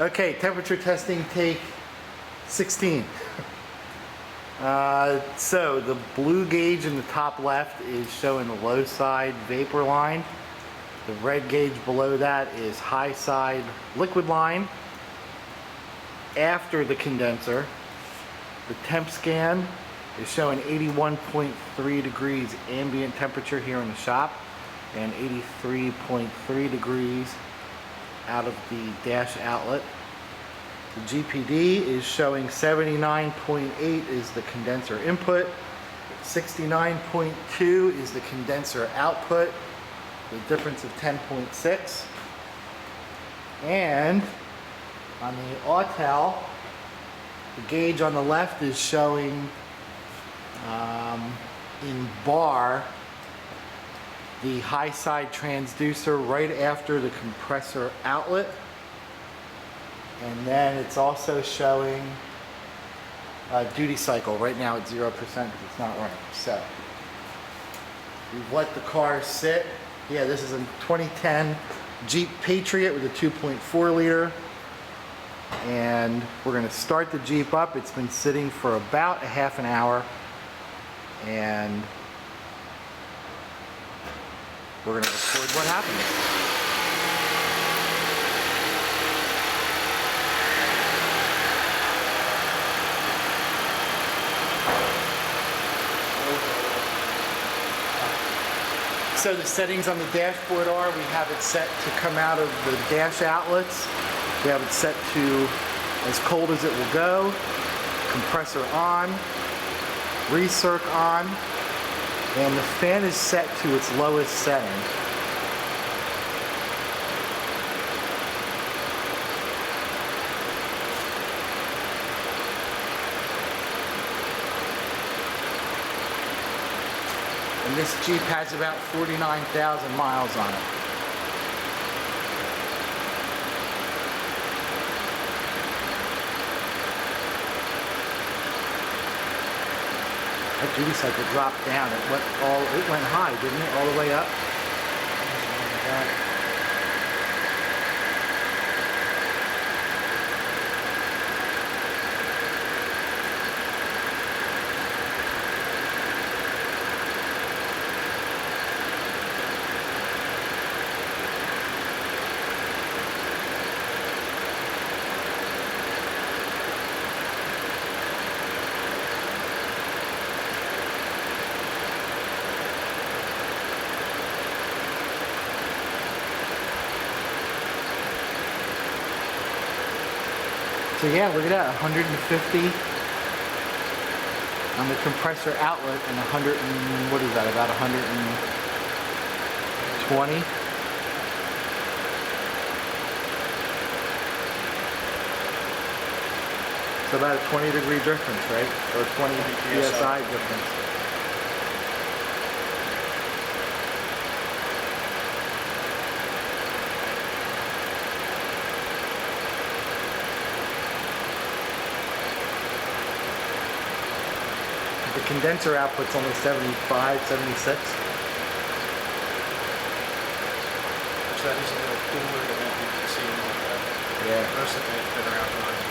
Okay, temperature testing take 16. So the blue gauge in the top left is showing the low side vapor line. The red gauge below that is high side liquid line. After the condenser, the temp scan is showing 81.3 degrees ambient temperature here in the shop and 83.3 degrees out of the dash outlet. The GPD is showing 79.8 is the condenser input, 69.2 is the condenser output, the difference of 10.6. And on the Autel, the gauge on the left is showing in bar the high side transducer right after the compressor outlet. And then it's also showing duty cycle. Right now it's 0% because it's not running. So we've let the car sit. Yeah, this is a 2010 Jeep Patriot with a 2.4 liter. And we're going to start the Jeep up. It's been sitting for about a half an hour. And we're going to record what happens. So the settings on the dashboard are, we have it set to come out of the dash outlets. We have it set to as cold as it will go. Compressor on, recirc on, and the fan is set to its lowest setting. And this Jeep has about 49,000 miles on it. That duty cycle dropped down. It went high, didn't it? All the way up. So yeah, look at that, 150 on the compressor outlet and 100 and, what is that, about 120? So about a 20-degree difference, right? Or 20 PSI difference. The condenser output's only 75, 76. So that is a little cooler than what we've seen. Yeah. Most of it's been around 90.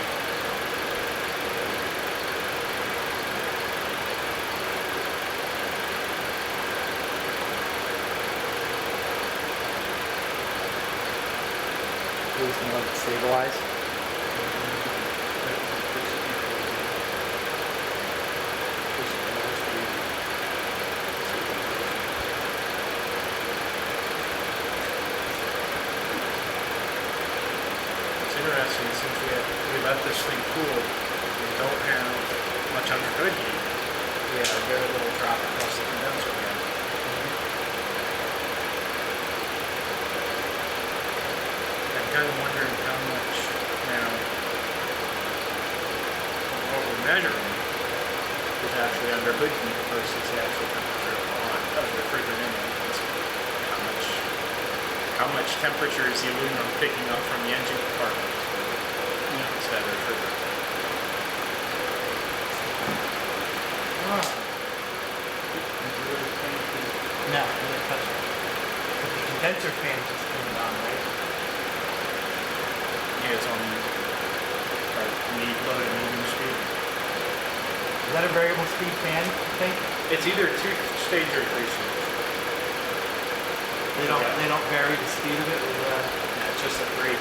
Please let it stabilize. Interesting, since we let this thing cool, we don't have much under hood heat. We have a very little drop across the condenser again. I'm kind of wondering how much now what we're measuring is actually under hood heat versus the actual temperature of the refrigerant in it. How much temperature is the aluminum picking up from the engine compartment instead of refrigerant? No, I'm gonna touch it. The condenser fan just turned on, right? Yeah, it's on low to medium speed. Is that a variable speed fan, you think? It's either 2-stage or 3-stage. They don't vary the speed of it with Yeah, it's just a 3. I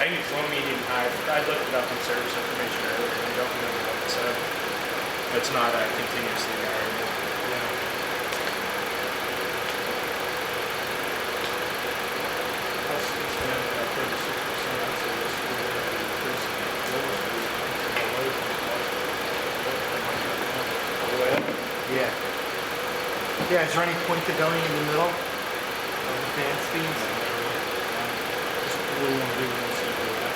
think it's low, medium, high. I looked it up in service information earlier, and I don't remember what it said. It's not a continuously variable. Plus, it's been about 36%. I'd say this is going to increase the lower speed away from All the way up. Yeah. Yeah, is there any point to going in the middle of the fan speeds? Just what we want to do is simply that.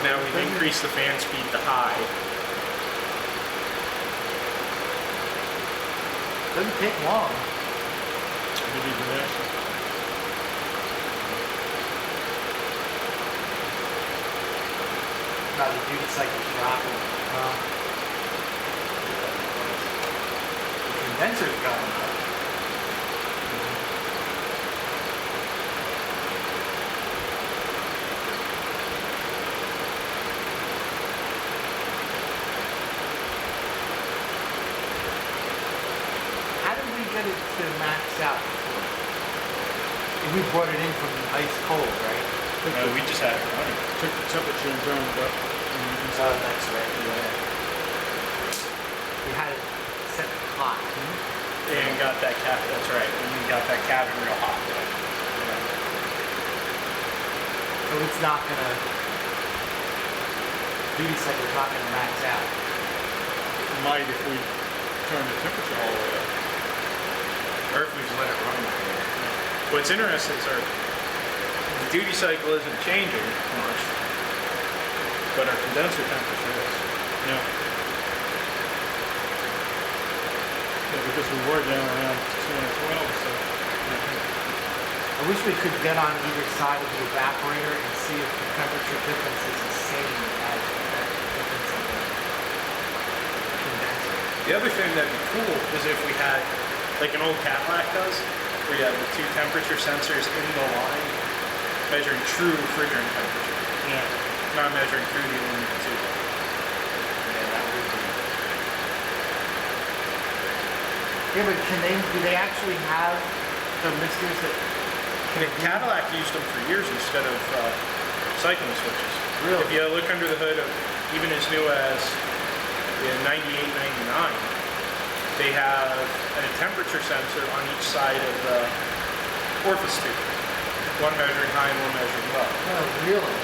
Now we've increased the fan speed to high. Doesn't take long. Maybe the next. Now the duty cycle's dropping. The condenser's going up. How did we get it to max out before? We brought it in from ice cold, right? No, we just had it running. Took the temperature and turned it up. And you can Oh, see that's right. Yeah. We had it set hot. And got that cabin. That's right. And we got that cabin real hot. So it's not gonna, duty cycle's not gonna max out. it might if we turn the temperature all the way up. Or if we just let it run. What's interesting is the duty cycle isn't changing much, but our condenser temperature is. Yeah. Yeah, because we were down around 212, so. I wish we could get on either side of the evaporator and see if the temperature difference is the same as the difference in the condenser. The other thing that'd be cool is if we had, like an old Cadillac does, where you have the 2 temperature sensors in the line, measuring true refrigerant temperature, Yeah. not measuring through the aluminum tube. Yeah, that would be. Yeah, but do they actually have thermistors that The Cadillac used them for years instead of cycling switches. Really? If you look under the hood of even as new as the 98, 99, they have a temperature sensor on each side of the orifice tube. One measuring high and one measuring low. Oh, really?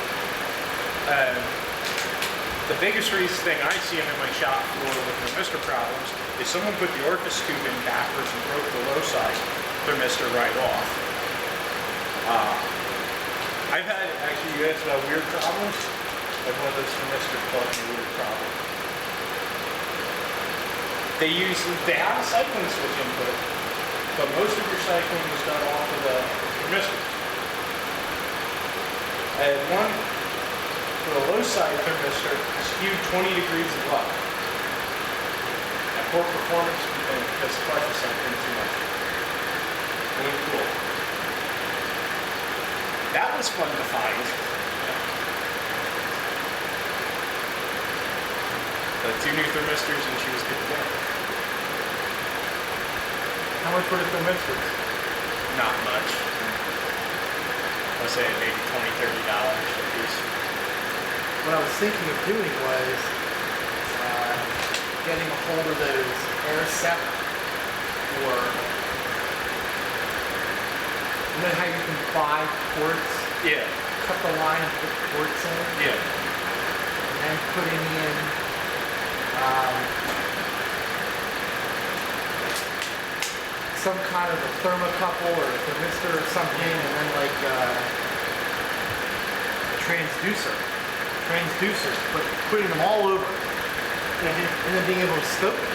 The biggest thing I see them in my shop floor with thermistor problems is someone put the orifice tube in backwards and broke the low side thermistor right off. I've had, actually, you asked about weird problems. Like one of those thermistors caused me a weird problem. They have a cycling switch input, but most of your cycling is done off of the thermistors. I had one for the low side thermistor skewed 20 degrees low. At poor performance because the clutch is something too much. Really cool. That was fun to find. The 2 new thermistors and she was good to go. How much were the thermistors? Not much. I'd say maybe $20, $30 a piece. What I was thinking of doing was getting a hold of those air sep or you know how you can buy ports, Yeah, cut the line and put ports in, yeah. and then putting in some kind of a thermocouple or a thermistor or something, and then like a transducers, but putting them all over, and then being able to scope it,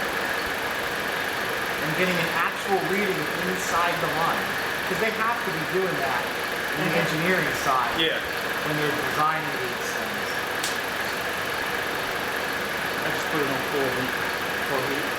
and getting an actual reading inside the line, because they have to be doing that in the engineering side Yeah. when they're designing these things. I just put it on 4 heat. For heat.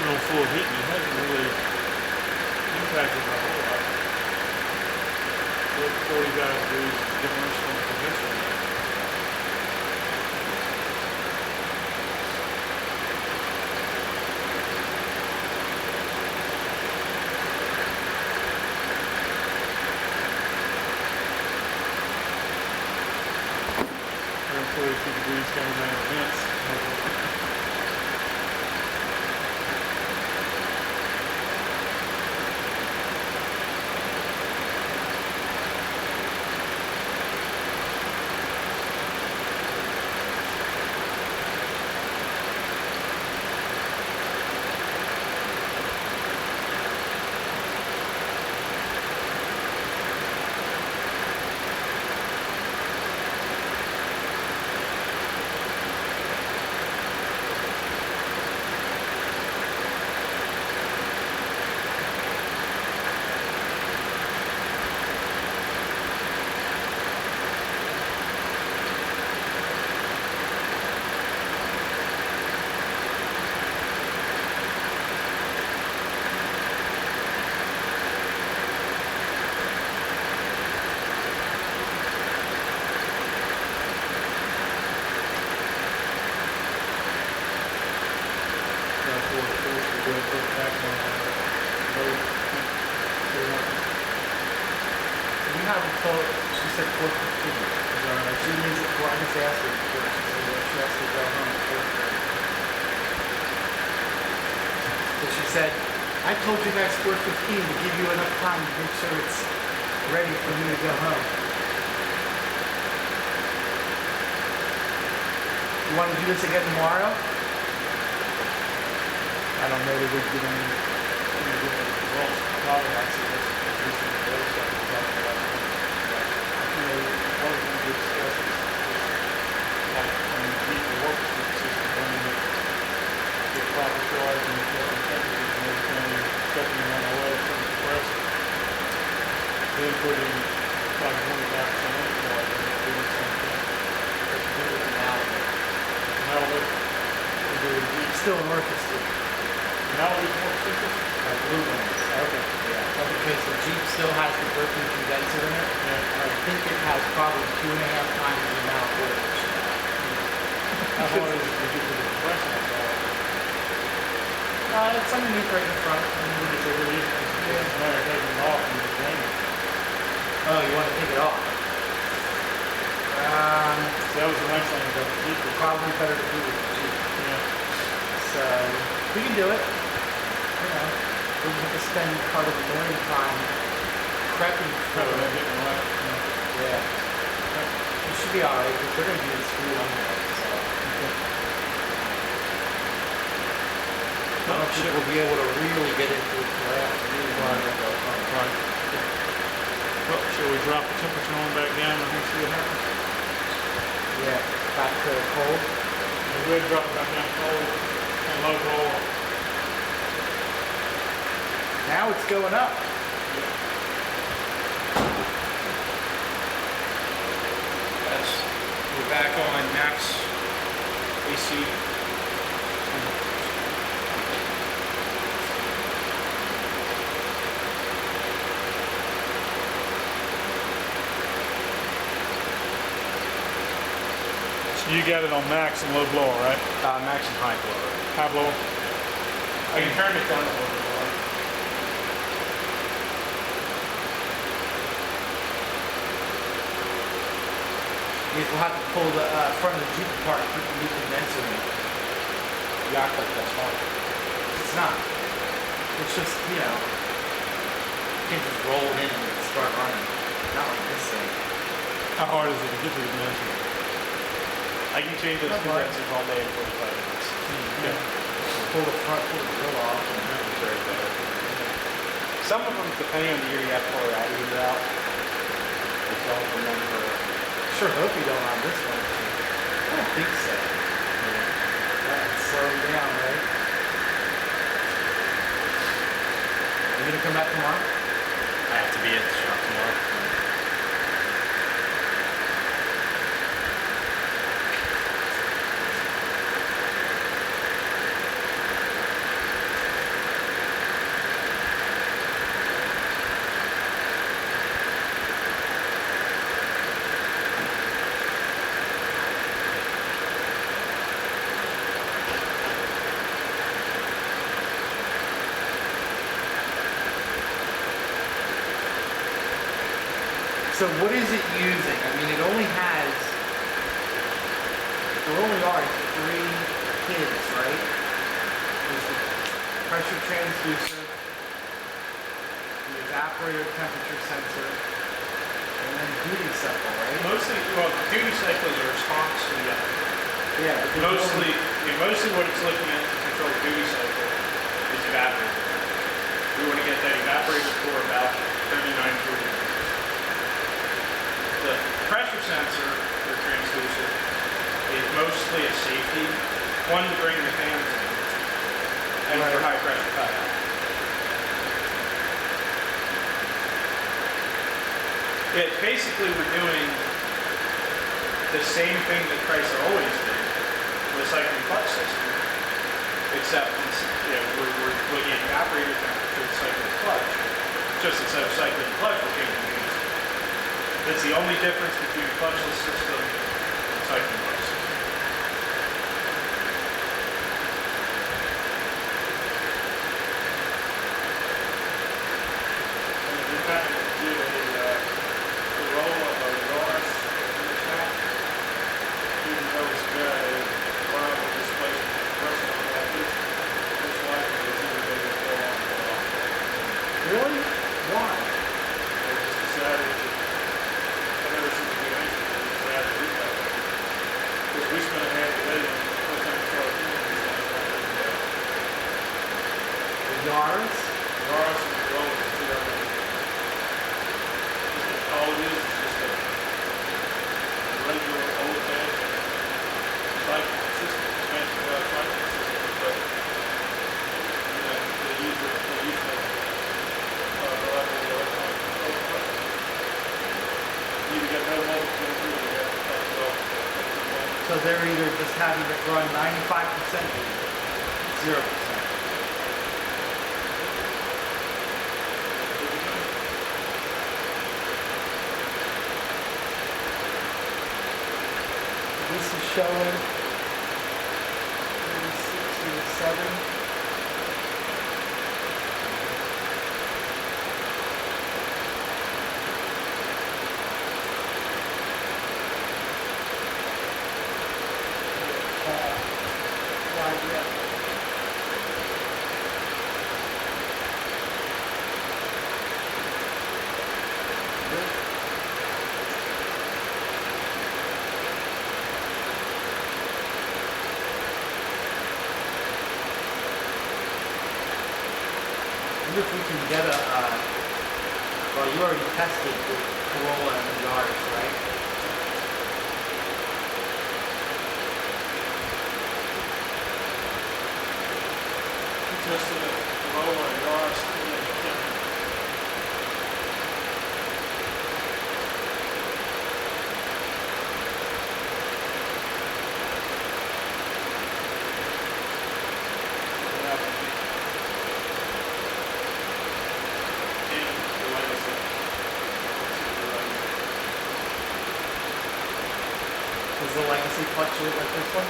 no full heat, it hasn't really impacted my whole life. 45 degrees difference from the conventional. Around 42 degrees coming down the vents. You have a total, she said 4:15. She means that, well, I just asked her before, she said that she has to go home at 4:30. So she said, I told you guys 4:15 to give you enough time to make sure it's ready for me to go home. You want to do this again tomorrow? I don't know that we've given you. Then put in like 25% charge and do the same thing. But you do it with an outlet. Now we do it deep. Still an orchestra. Now we more expensive. Like blue ones. Okay. Yeah. Because the Jeep still has the working condenser in it. Yeah. And I think it has probably 2.5 times the amount of oil. How hard is it to get to the compressor? It's underneath right in front. It's a really easy. It's a matter of taking it off and just drain it. Oh, you want to take it off? So that was the nice thing about the Jeep. Probably better to do with the Jeep. Yeah. So, we can do it. You know, we have to spend part of the morning time prepping for Probably not it. getting wet. Yeah. It should be alright, because they're going to do this through anyway, so. I don't think we'll be able to really get into it till afternoon. Right. Well, shall we drop the temperature on back down and see what happens? Yeah, back to cold. We'll go ahead and drop it back down cold and low roll. Now it's going up. We're back on max AC. So you got it on max and low blower, right? Max and high blower. High blower. I can turn it down a little bit more. Because we'll have to pull the front of the Jeep apart and put the new condenser in. You act like that's hard. It's not. It's just, you know, you can just roll it in and start running. Not like this thing. How hard is it to get to the dimension? I can change those Not hard. condensers all day in 45 minutes. Yeah. Pull the front, pull the grill off. And It's very better. Some of them, depending on the year, you have to pull a radiator out. I don't remember. sure hope you don't on this one. I don't think so. That's slowing down, right? You gonna come back tomorrow? I have to be at the shop tomorrow. So what is it using? I mean, there only are 3 pins, right? There's the pressure transducer, the evaporator temperature sensor, and then duty cycle, right? Mostly, well, the duty cycle is a response to the other. Yeah, but Mostly what it's looking at to control the duty cycle is evaporator. We want to get that evaporator for about 39, 40 minutes. The pressure sensor or transducer is mostly a safety one to bring the fans in and for high pressure cutout. Yeah, basically we're doing the same thing that Chrysler always did with a cycling clutch system, except we're looking at evaporator temperature, cycling clutch. Just instead of cycling clutch, we're changing duty cycle. That's the only difference between a clutchless system and cycling clutch system. And if you kind of do a roll of a Ross in the track, even though it's good, one of the displacement person on that is most likely is either going to go on or off. Really? Why? They just decided to, I've never seen a good answer, they decided to do that. Because we spent a half a day first time we started doing these things, I didn't know. The Yaris? Ross and the Rolls are 2 different. All it is just a regular old fashioned cycle system, expansion well cycle system, but they use the electronic control button. You either get no multiple or you have to cut it off. So they're either just having it run 95% or 0%. This is showing 36, 37. If we can get well, you already tested the Corolla and the Yaris, right? Tested a Corolla and Yaris in the Does the legacy fluctuate like this one?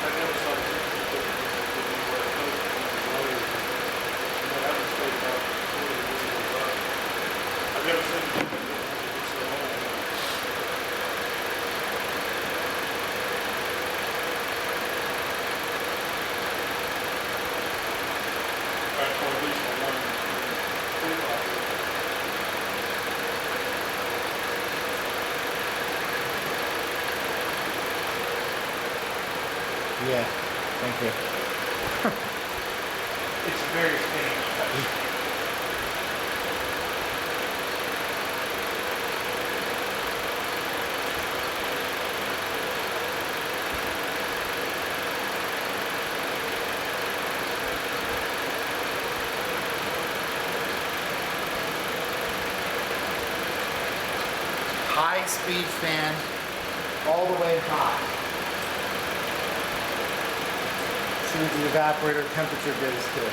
I never saw the difference between where it goes between the motors. I haven't spoken about fully visible run. I've never seen the difference between so long. Right, or at least on one toolbox. Yeah, thank you. It's very strange. High speed fan, all the way high. See what the evaporator temperature goes to.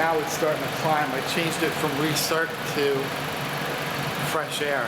Now it's starting to climb. I changed it from recirc to fresh air.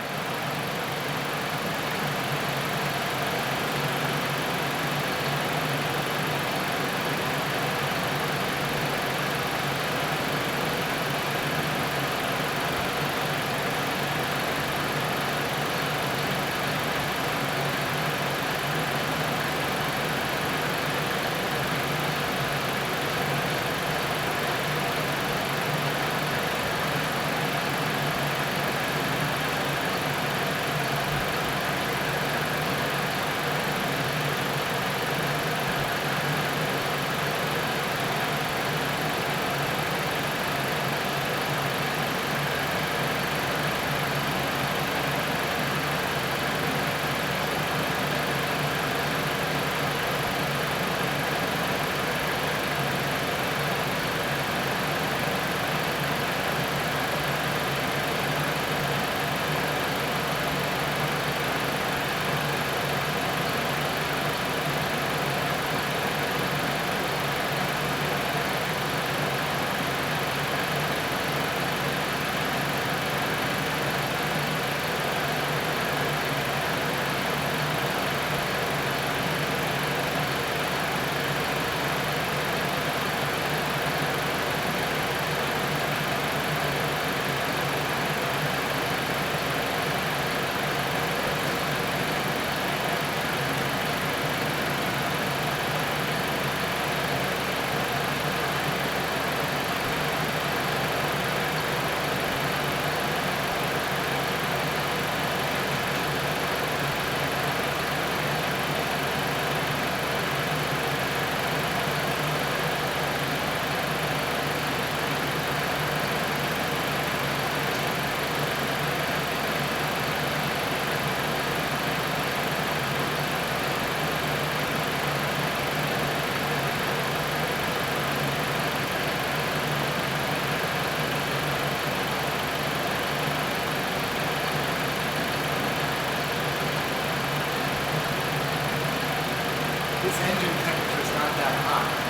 This engine temperature is not that hot.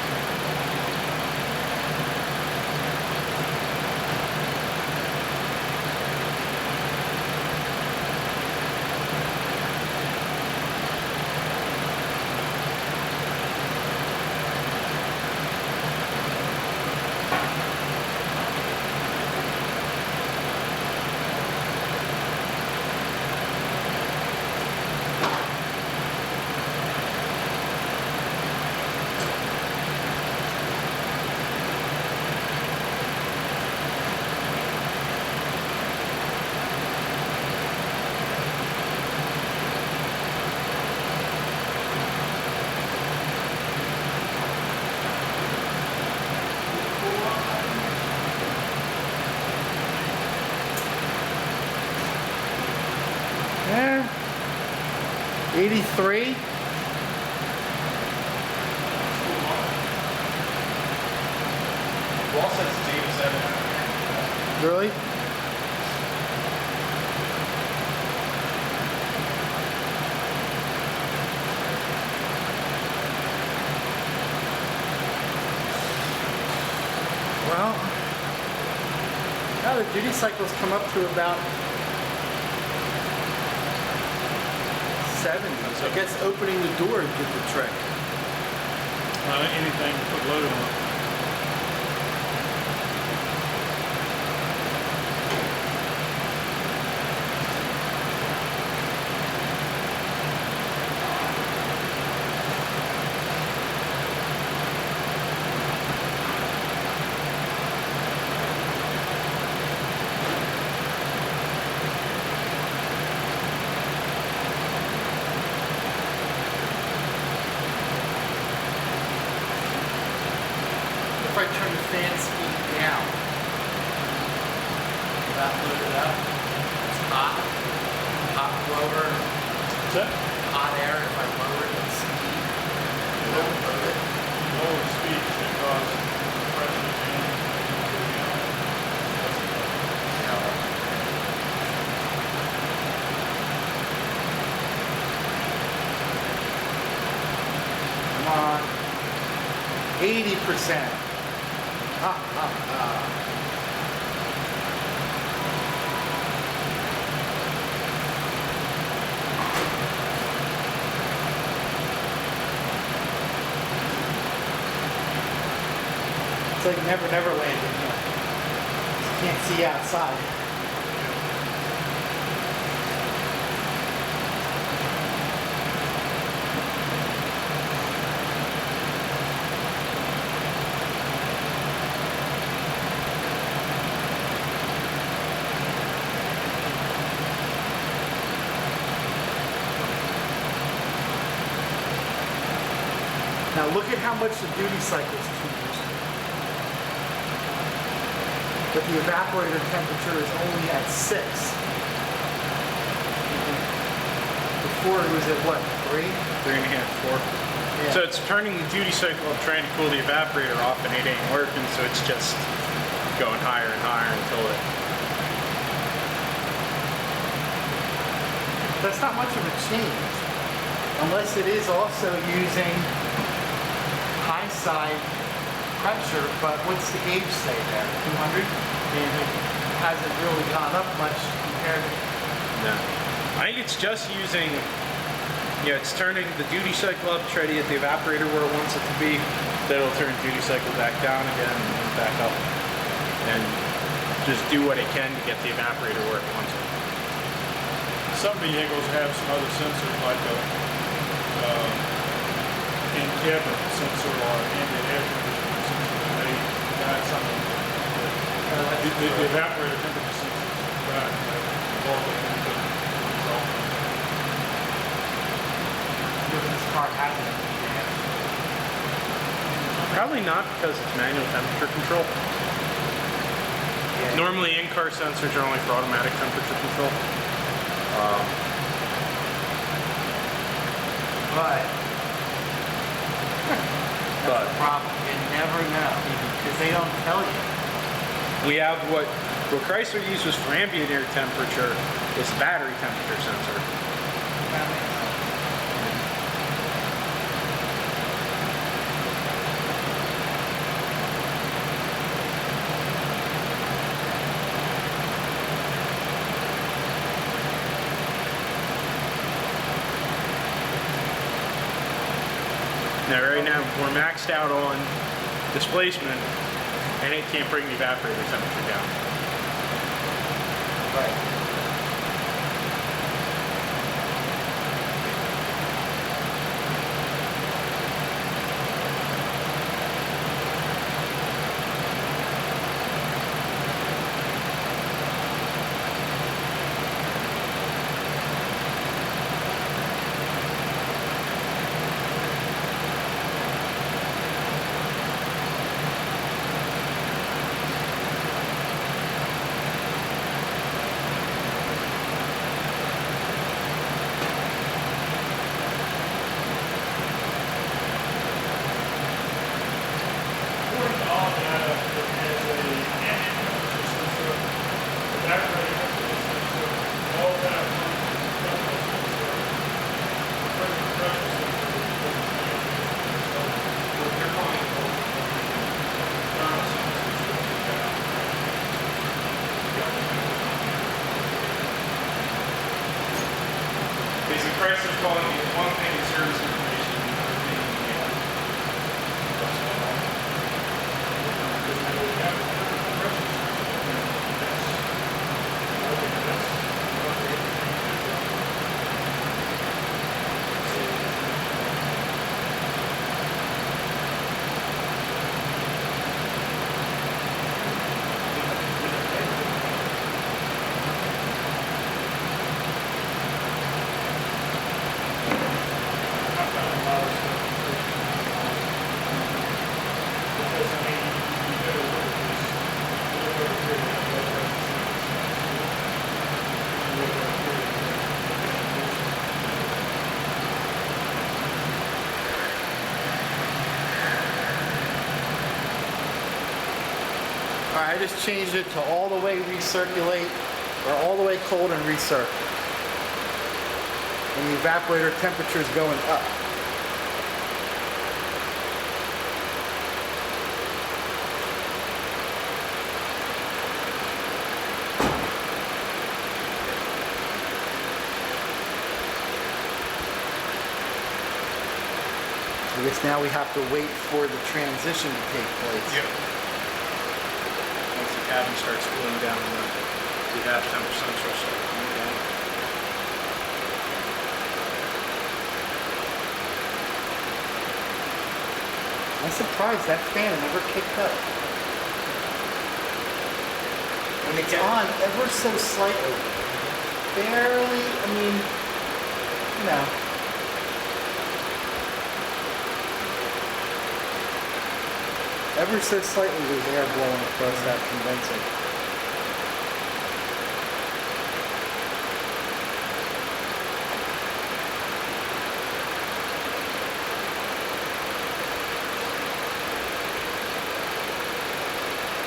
Yeah. 83. Wall says it's 87. Really? Well, now the duty cycles come up to about 70. So I guess opening the door did the trick. Anything to put load on it. If I turn the fan speed down, that load it up. It's hot. Hot blower, What's that? hot air. If I lower it in speed, it'll load it. Lower speed should cause pressure change. Come on. 80%. It's like Never Never Land in here. You can't see outside. Now look at how much the duty cycle is changed. But the evaporator temperature is only at 6. Before it was at what, 3? 3.5, 4. Yeah. So it's turning the duty cycle up, trying to cool the evaporator off, and it ain't working, so it's just going higher and higher until it... That's not much of a change. Unless it is also using high side pressure, but what's the gauge say there? 200? And it hasn't really gone up much compared to... No. I think it's just using, it's turning the duty cycle up, try to get the evaporator where it wants it to be. Then it'll turn duty cycle back down again and then back up. And just do what it can to get the evaporator where it wants it. Some vehicles have some other sensors like a in-cabin sensor or ambient air conditioning sensor. They got something that the evaporator temperature sensors got This car hasn't. Probably not because it's manual temperature control. Yeah. Normally in-car sensors are only for automatic temperature control. But But problem, you never know because they don't tell you. we have what Chrysler uses for ambient air temperature is the battery temperature sensor. That makes sense. Now right now we're maxed out on displacement and it can't bring the evaporator temperature down. Right. According to all data, it has a ambient temperature sensor, evaporator temperature sensor, all that temperature sensor, pressure sensor, so what they're calling thermal sensors. Basically, Chrysler's calling it one thing in service information, another thing in what's going on. All right, I just changed it to all the way recirculate, or all the way cold and recirc. And the evaporator temperature is going up. I guess now we have to wait for the transition to take place. Yep. Once the cabin starts cooling down, the half temperature sensor will start cooling down. I'm surprised that fan never kicked up. And it's on ever so slightly. Barely, I mean, you know. Ever so slightly there's air blowing across that condenser.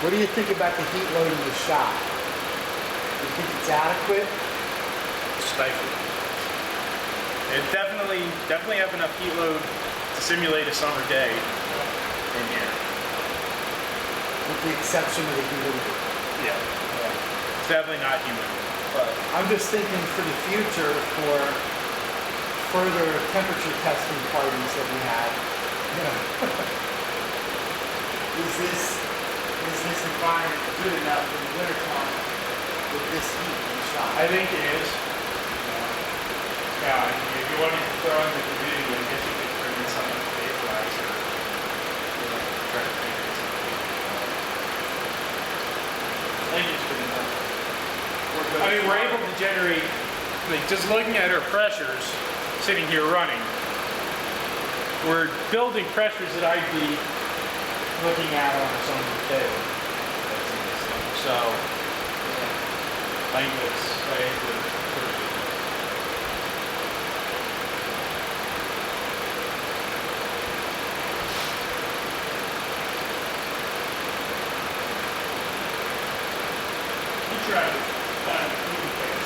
What do you think about the heat load in the shop? Do you think it's adequate? Stifling. It definitely have enough heat load to simulate a summer day in here. With the exception of the humidity. Yeah. It's definitely not humid. But I'm just thinking for the future, for further temperature testing parties that we have, you know, is this environment good enough in the wintertime with this heat in the shop? I think it is. Yeah, if you wanted to throw in the humidity, I guess you could bring in some of the vaporizer. Try to think of something. I think it's good enough. I mean, we're able to generate, like, just looking at our pressures, sitting here running, we're building pressures that I'd be looking at on a summer day. So, I think it's pretty good. You try to find a cooling fan,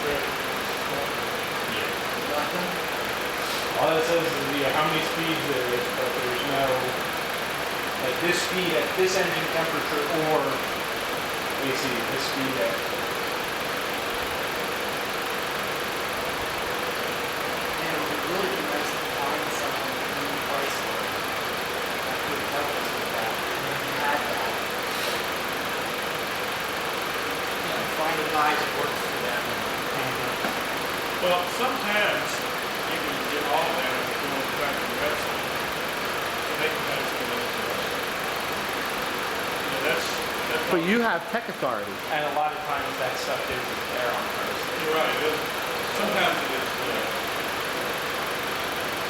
All it says is how many speeds there is, but there's no, like this speed at this engine temperature or AC, this speed at. You know, it would really be nice to find someone in the price that could help us with that. If you had that. You know, find a guy that works for them. Well, sometimes you can get all of that if you go back to the website. So they can let us go to the website. You know, that's But you have tech authority. And a lot of times that stuff isn't there on first. You're right. Sometimes it is.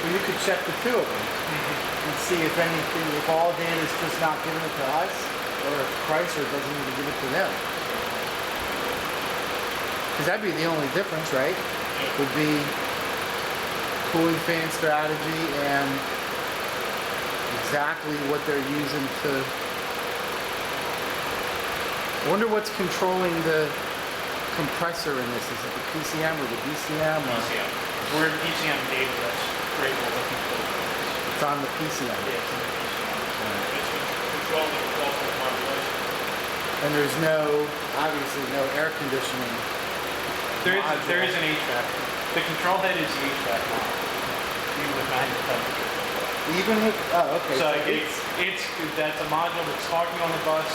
Well, you could check the two of them and see if anything, if all data is just not giving it to us, or if Chrysler doesn't even give it to them. Because that'd be the only difference, right? Would be cooling fan strategy and exactly what they're using to. I wonder what's controlling the compressor in this. Is it the PCM or the BCM? Or PCM. We're in PCM data that's great. We're looking for. it's on the PCM. Yeah, it's in the PCM. It's controlling the pulse modulation. And there's no, obviously no air conditioning. There module. is an HVAC. The control head is the HVAC model. Even with manual temperature. Even with, oh, okay. So that's a module that's talking on the bus.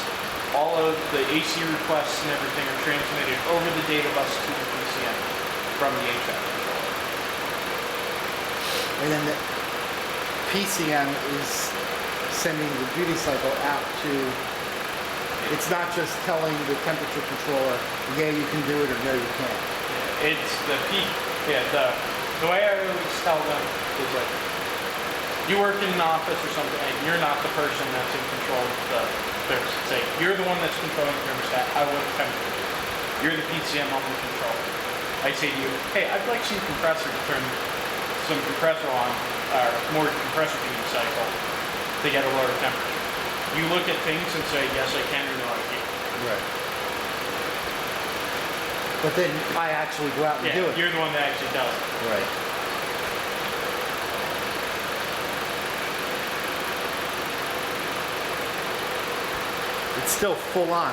All of the AC requests and everything are transmitted over the data bus to the PCM from the HVAC controller. And then the PCM is sending the duty cycle out to, it's not just telling the temperature controller, yeah, you can do it, or no, you can't. It's the way I always tell them is like, you work in an office or something, and you're not the person that's in control of the thermostat. Say, you're the one that's controlling the thermostat, I want the temperature. You're the PCM, I'm the controller. I say to you, hey, I'd like some compressor to turn some compressor on, or more compressor duty cycle to get a lower temperature. You look at things and say, yes, I can, or no, I can't. Right. But then I actually go out and do it. You're the one that actually does it. Right. It's still full on.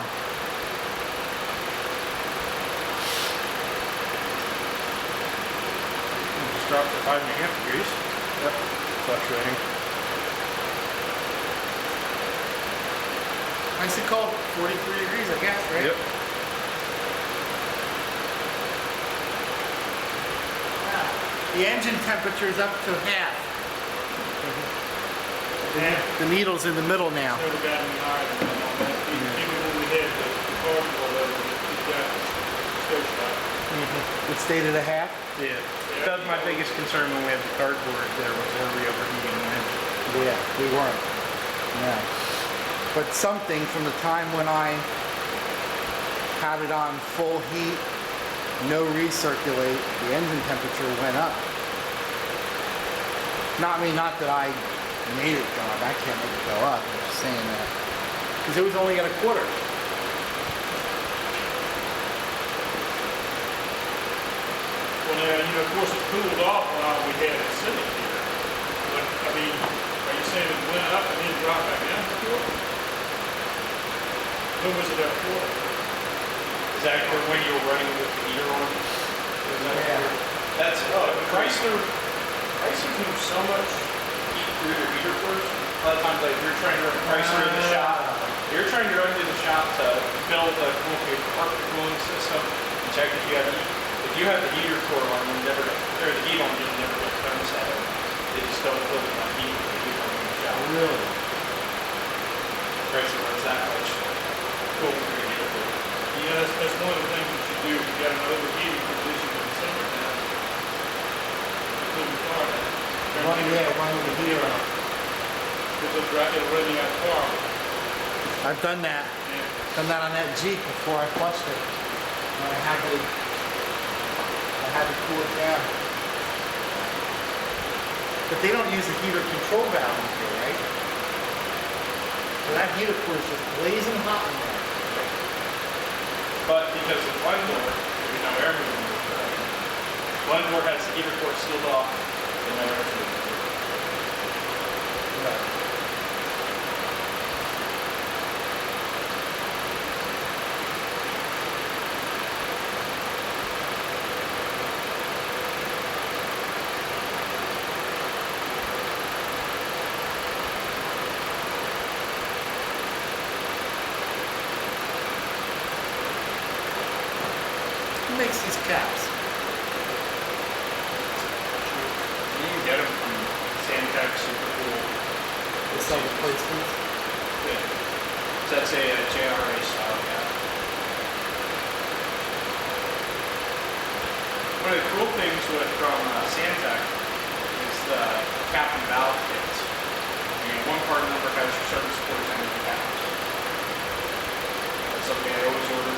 Just drop to 5.5 degrees. Yep. Fluctuating. Nice and cold, 43 degrees, I guess, right? Yep. The engine temperature is up to half. The needle's in the middle now. Never got any higher than that on that. Even when we had the cardboard over it, it got stretched out. It stayed at a half? Yeah. That was my biggest concern when we had the cardboard there was were we overheating the engine. Yeah, we weren't. No. But something from the time when I had it on full heat, no recirculate, the engine temperature went up. Not that I made it go up. I can't make it go up. I'm just saying that. Because it was only at a quarter. Well, now, of course, it cooled off while we had it sitting here. But, I mean, are you saying it went up and then dropped back down to quarter? When was it at a quarter? Is that when you were running with the heater on? That's Chrysler moves so much heat through their heater cores. A lot of times, like you're trying to run Chrysler in the shop, you're trying to run through the shop to build the carpet cooling system and check if you have heat. If you have the heater core on, you never, or the heat on, you never get thermostat. They just don't build enough heat with the heat on in the shop. Really? Chrysler runs that much cooling through the heater core. Yeah, that's one of the things that you do. You got an overheating condition in the summertime. Cool the car down. Running the heater on. It'll run you out of the car. I've done that. Yeah. Done that on that Jeep before I flushed it. And I had to cool it down. But they don't use the heater control valve in here, right? So that heater core is just blazing hot in there. But because of Glendor, there's no air movement. Glendor has the heater core sealed off and no air movement. Who makes these caps? You can get them from Sandtech, Supercool. They sell the placements? Yeah. So that's a JRA style cap. One of the cool things from Sandtech is the cap and valve kits. One part number has your service quarters and your caps. That's something I always order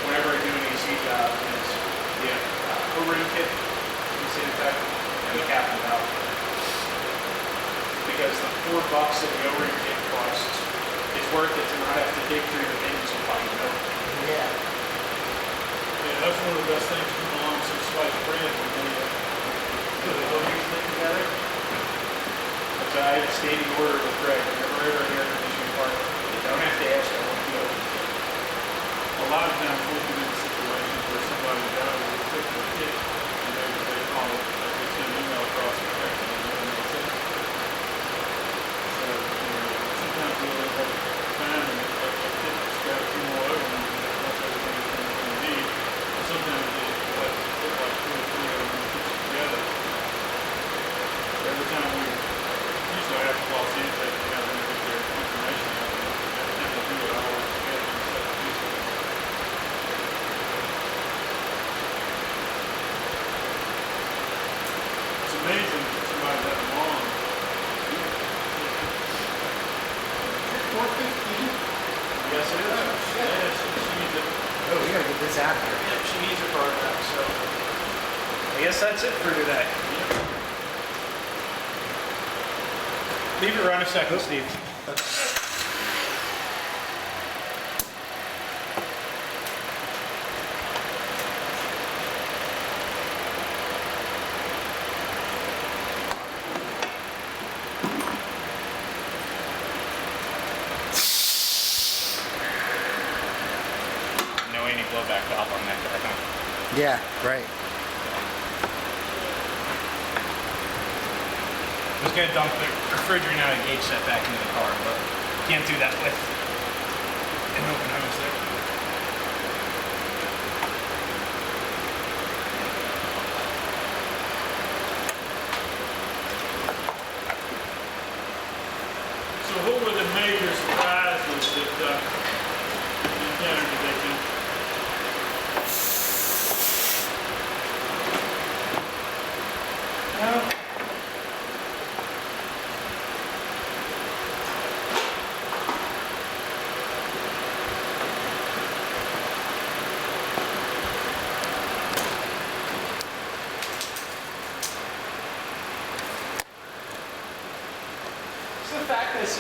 whenever I do an AC job is the O-ring kit from Sandtech and the cap and valve kit. Because the $4 that the O-ring kit costs is worth it to not have to dig through the things and find it out. Yeah. Yeah, that's one of the best things to come along since sliced bread when they go usually together. So I had a standing order with Greg. Whenever I ever hear an issue part, you don't have to ask, I won't do it. A lot of times we'll be in situations where somebody got a particular kit and they call it, they send an email across the text and it doesn't make sense. So, sometimes we'll end up finding a kit that's got a few more elements and that's everything that's going to need. And sometimes they put like 2 or 3 of them together. Every time we usually have to call Sandtech to have them get their information out. Every time they do it, I always get it in separate pieces. It's amazing that somebody that long. 415? Yes, it is. Yeah, she needs it. Oh, we gotta get this out of here. Yep, she needs her card back, so I guess that's it for today. Leave it around a second, Steve. No any blowback valve on that guy, huh? Yeah, right. I was gonna dump the refrigerant out of gauge set back into the car, but can't do that with And open house there. So what were the major surprises that you encountered today, Keith? It's the fact that it